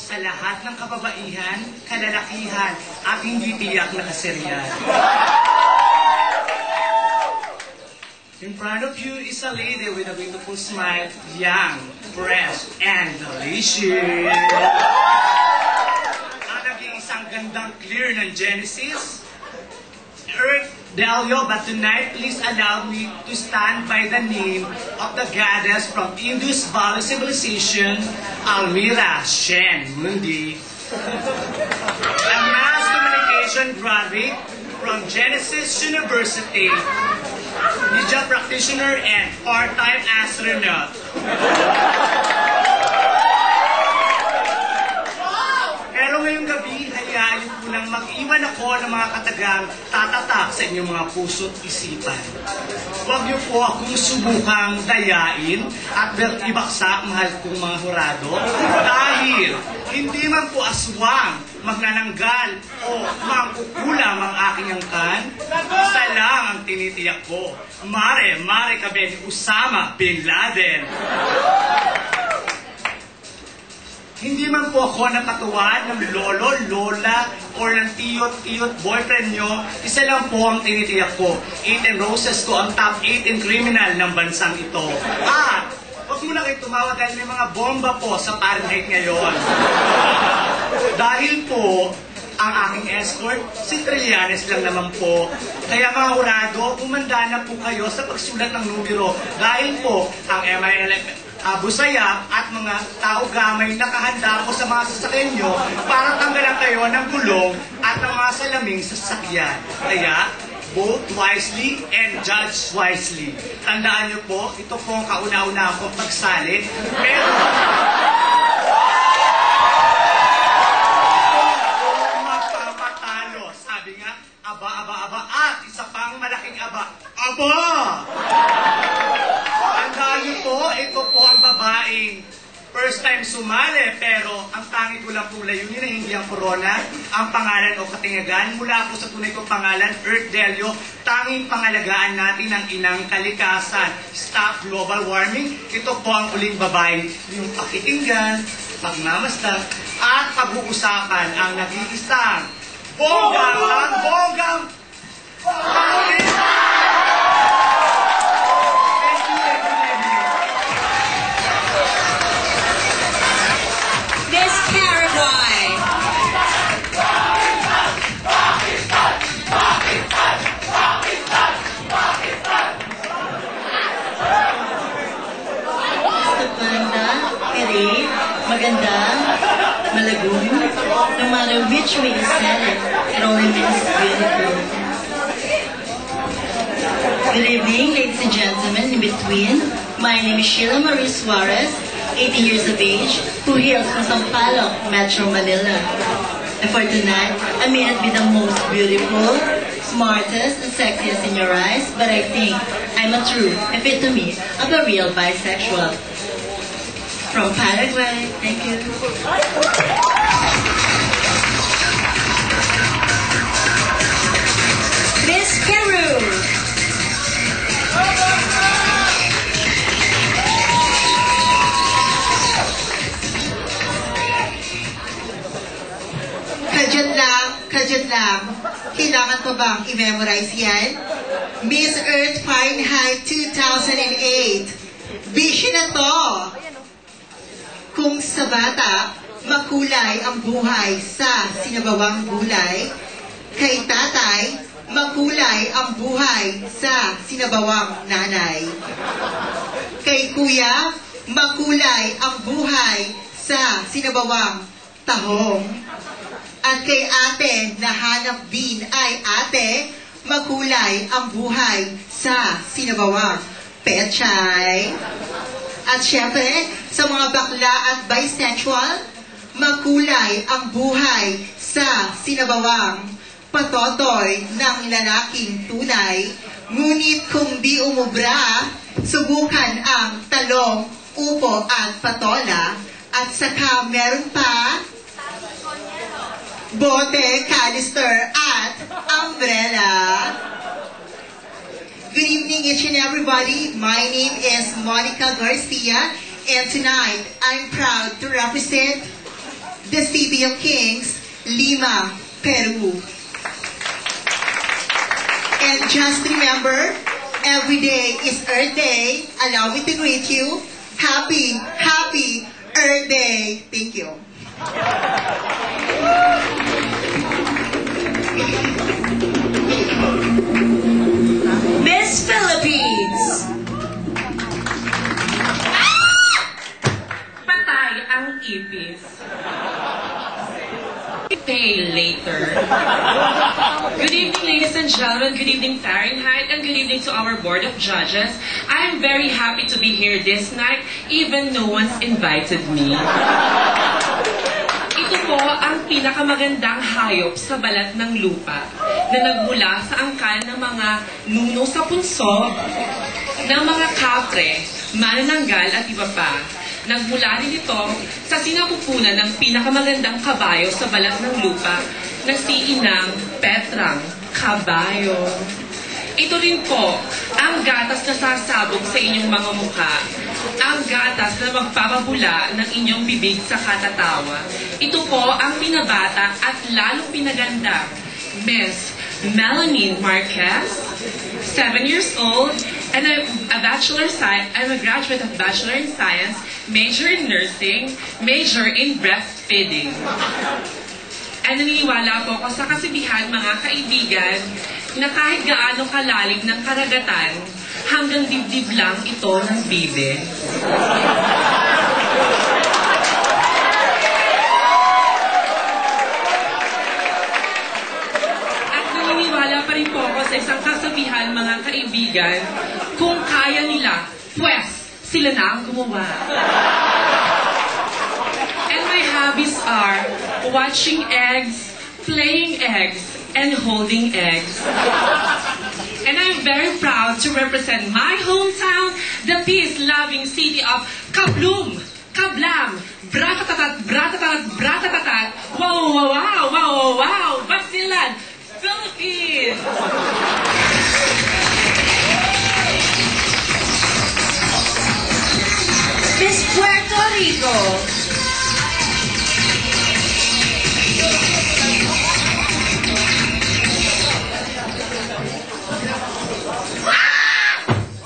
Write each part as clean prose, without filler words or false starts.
sa lahat ng kababaihan, kalalakihan, at hindi tiyak na kaseriyan. In front of you is a lady with a beautiful smile, young, fresh, and delicious. Ang nag-iisang gandang clear ng Genesis, Earth, Delio, but tonight, please allow me to stand by the name of the goddess from Indus Valley Civilization, Almira Shen Mundi. A mass communication graduate from Genesis University, media practitioner and part-time astronaut. Pero ngayong gabi, hayaan niyo po nang mag-iwan ako ng mga katagang tatatak sa inyong mga puso't isipan. Huwag niyo po akong subukang dayain at ibaksak mahal kong mga hurado dahil hindi man po aswang, magnananggal o mangkukulam ang aking angkan. Isa lang ang tinitiyak ko. Mare kami ni Osama Bin Laden. Hindi man po ako nakatuwad ng lolo, lola, or ng tiyot, boyfriend nyo. Isa lang po ang tinitiyak ko. 8 roses ko ang top 8 in criminal ng bansang ito. At huwag mo na kayo tumawag dahil may mga bomba po sa Fahrenheit ngayon. Dahil po, ang aking escort, si Trillanes lang naman po. Kaya mga hurado, umanda na po kayo sa pagsulat ng numero. Dahil po, ang MILF, Busaya at mga tao gamay nakahanda po sa mga sasakyan nyo para tanggalan kayo ng gulong at ng mga salaming sasakyan. Kaya, vote wisely and judge wisely. Tandaan nyo po, ito po ang kauna-una akong pagsalit. Pero, mapapatalo. Sabi nga, aba, at isa pang malaking aba. Aba! Tandaan niyo po, ito po ang babaeng first time sumali, pero ang tangi ko lang po layunin na hindi ang corona, ang pangalan o katingagan. Mula po sa tunay kong pangalan, Earth Delio, tanging pangalagaan natin ang inang kalikasan. Stop global warming. Ito po ang uling babaeng yung pakikinggan, pagmamasdan, at pag-uusapan ang nag-iisang bonggang maganda, malagoon, no matter which way you sell it, it all remains beautiful. Good evening, ladies and gentlemen in between. My name is Sheila Marie Suarez, 18 years of age, who hails from Sampaloc, Metro Manila. And for tonight, I may not be the most beautiful, smartest, and sexiest in your eyes, but I think I'm a true epitome of a real bisexual. From Paraguay, thank you. Miss Peru. Kadyat lang. Kailangan pa bang i-memorize yan? Miss Earth Fahrenheit 2008. Bisyo na to. Kung sa bata, makulay ang buhay sa sinabawang gulay, kay tatay, makulay ang buhay sa sinabawang nanay. Kay kuya, makulay ang buhay sa sinabawang tahong. At kay ate na hanap din ay ate, makulay ang buhay sa sinabawang pechay. At syempre, sa mga bakla at bisexual, makulay ang buhay sa sinabawang patotoy ng lalaking tunay. Ngunit kung di umubra, subukan ang talong, upo at patola. At saka meron pa bote, canister at umbrella. Good evening, each and everybody. My name is Monica Garcia, and tonight I'm proud to represent the City of Kings, Lima, Peru. And just remember, every day is Earth Day. Allow me to greet you. Happy Earth Day. Thank you. Miss Philippines! Patay ang ipis. Pay later. Good evening, ladies and gentlemen. Good evening, Fahrenheit, and good evening to our board of judges. I am very happy to be here this night, even no one's invited me. Ito po ang pinakamagandang hayop sa balat ng lupa na nagmula sa angkan ng mga nuno sa punso, ng mga kapre, manananggal at iba pa. Nagmula rin ito sa sinapupunan ng pinakamagandang kabayo sa balat ng lupa na si Inang Petrang Kabayo. Ito rin po ang gatas na sasabog sa inyong mga mukha. Ang gatas na magpapabula ng inyong bibig sa katatawa. Ito po ang pinabata at lalong pinaganda. Miss Melanie Marquez, 7 years old, and I'm a graduate of Bachelor in Science, major in Nursing, major in Breastfeeding. And naniniwala po ako sa kasibihan, mga kaibigan, na kahit gaano kalalim ng karagatan, hanggang dibdib lang ito ng bibe. Naniniwala pa rin po ako sa isang kasabihan, mga kaibigan, kung kaya nila, pwes, sila na ang gumawa. And my hobbies are watching eggs, playing eggs, and holding eggs. And I'm very proud to represent my hometown, the peace-loving city of Kablum, Kablam, Bratatatat, Bratatatat, Bratatatat, wow, wow, wow, wow, wow, wow, Basilan, Philippines! Miss Puerto Rico!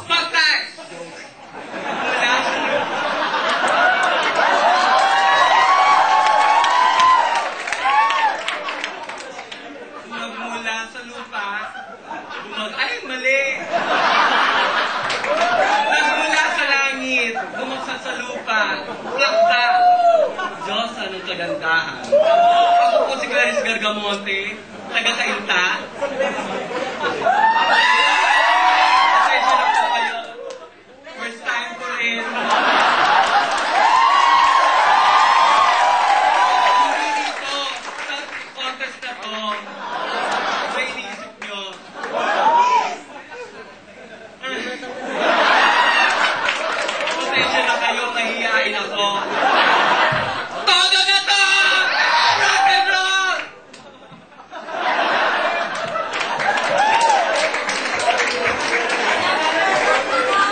Patay! Magmula sa lupa, ay, mali! Nagmula sa langit, bumagsak sa lupa, plakta. Diyos, anong kagandahan. Ako po si Clarice Gargamonte, taga Cainta.